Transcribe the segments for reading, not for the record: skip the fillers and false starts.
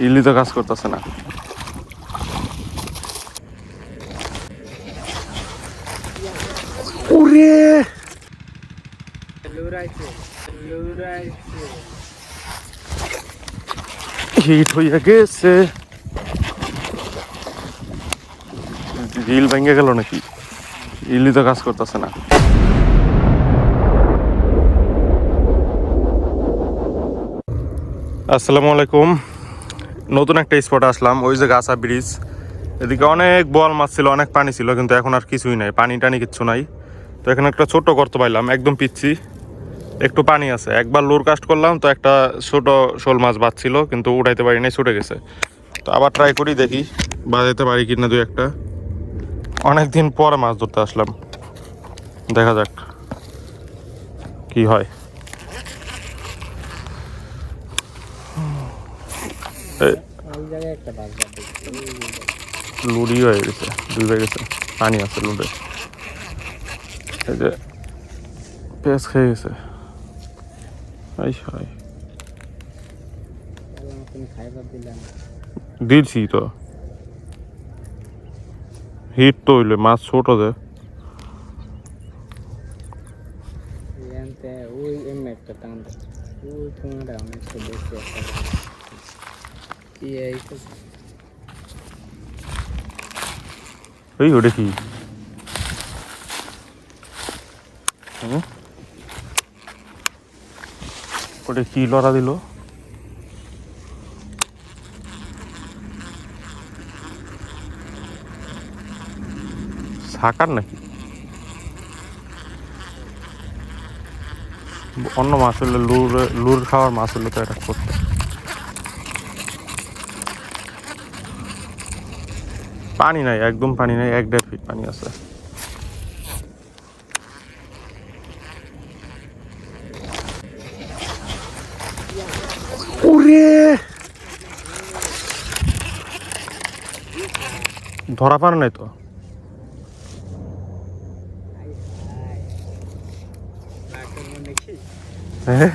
ইলি তো কাজ করতেছে না। ওরে হিট হইয়া গেছে। রিল ভেঙে গেল নাকি? ইলি তো কাজ করতেছে না। আসসালামু আলাইকুম। নতুন একটা স্পটে আসলাম, ওই যে গাছা ব্রিজ। এদিকে অনেক বোয়াল মাছ ছিল, অনেক পানি ছিল, কিন্তু এখন আর কিছুই নাই, পানি টানি কিচ্ছু নাই। তো এখানে একটা ছোট্ট গর্ত পাইলাম, একদম পিচ্ছি, একটু পানি আছে। একবার লোর কাস্ট করলাম তো একটা ছোট শোল মাছ বাঁচছিল, কিন্তু উঠাইতে পারি নাই, ছুটে গেছে। তো আবার ট্রাই করি, দেখি বাজাইতে পারি কিনা দুই একটা। অনেকদিন পরে মাছ ধরতে আসলাম, দেখা যাক কি হয়। লুড়ি হয়ে গেছে, ডুবে গেছে, পানি আছে লুড়ে। এই যে পেঁয়াজ খেয়ে গেছে। দিচ্ছি তো, হিট তো হইলে মাছ ছোট যে। এই ওটা কি? ওটা কি লড়া দিল? সাকার নাকি? অন্য মাছ হলে লুর খাওয়ার মাছ হলে তো এটা করতে। পানি নাই, একদম পানি নাই, 1-1.5 ফিট পানি আছে। ওরে ধরা পারে নাই তো। হ্যাঁ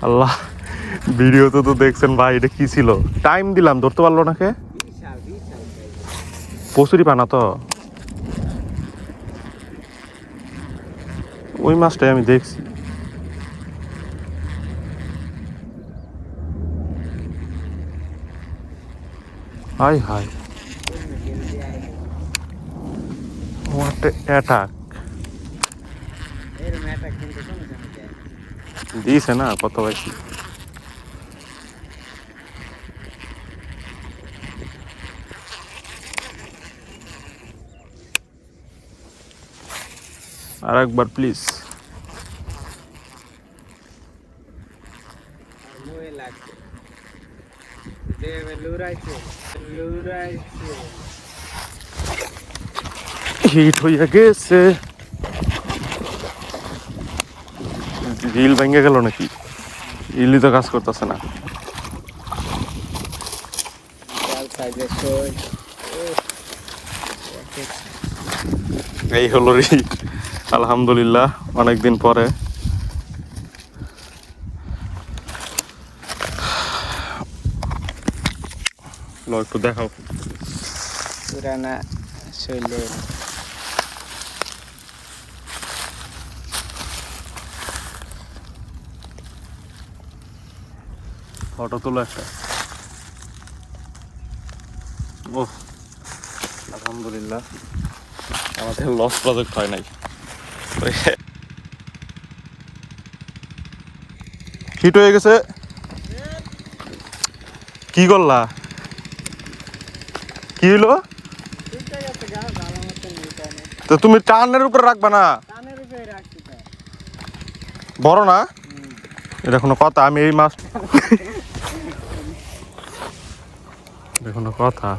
আল্লাহ, ভিডিওতে তো দেখছেন ভাই, এটা কি ছিল? টাইম দিলাম, ধরতে পারলো না কে? প্রচুরই পানা তো। ওই মাছটাই আমি দেখছি। হাই হাই, হোয়াট অ্যাটাক দিয়েছে না কত বেশি। আর একবার প্লিজ। হিট হইয়া গেছে। রিল ভেঙে গেল নাকি? ইলি তো কাজ করতেছে না। এই হলো রিল, আলহামদুলিল্লাহ, অনেকদিন পরে। একটু দেখাও পুরানা শৈলে। ফটো তোলো একটা। ও আলহামদুলিল্লাহ, আমাদের লস প্রজেক্ট হয় নাই। হিট হয়ে গেছে। কি করলা? কি হইলো? তো তুমি টানের উপরে রাখবা না? বড় না এটা কোনো কথা? আমি এই মাছ কোনো কথা,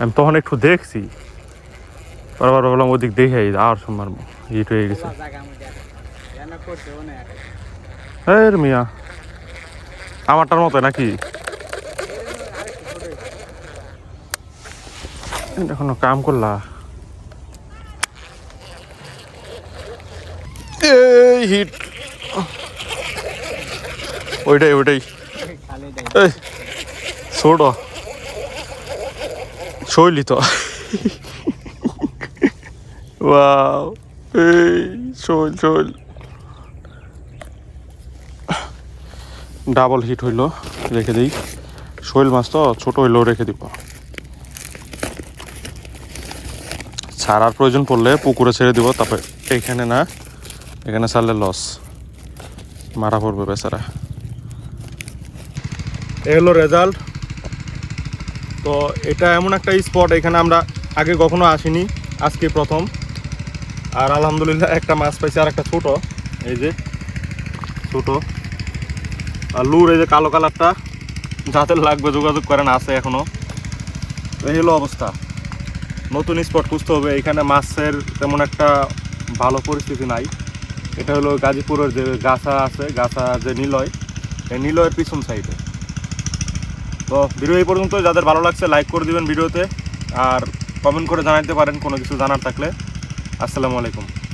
আমি তখন একটু দেখছি, বারবার বললাম ওদিক দেখে আর সোমবার হিট হয়ে গেছে। মিয়া আমারটার মতো নাকি? এখনো কাম করলা? হিট ওইটাই ওইটাই খালি এই ছোট শৈলী তো ওয়াও এই শৈল শৈল ডাবল হিট হইলো রেখে দিই শৈল মাছ তো ছোট হইলেও রেখে দিব ছাড়ার প্রয়োজন পড়লে পুকুরে ছেড়ে দিব তারপরে এইখানে না এখানে ছাড়লে লস মারা পড়বে বেচারা এই হলো রেজাল্ট তো এটা এমন একটা স্পট এখানে আমরা আগে কখনো আসিনি আজকে প্রথম আর আলহামদুলিল্লাহ একটা মাছ পাইছি আর একটা ছোট এই যে ছোট আর লুর এই যে কালো কালারটা যাদের লাগবে যোগাযোগ করেন আছে এখনো এই হলো অবস্থা নতুন স্পট খুঁজতে হবে এখানে মাছের তেমন একটা ভালো পরিস্থিতি নাই এটা হলো গাজীপুরের যে গাছা আছে গাছা যে নিলয় এই নিলয়ের পিছন সাইডে তো ভিডিও এই পর্যন্ত যাদের ভালো লাগছে লাইক করে দিবেন ভিডিওতে আর কমেন্ট করে জানাতে পারেন কোনো কিছু জানার থাকলে আসসালামু আলাইকুম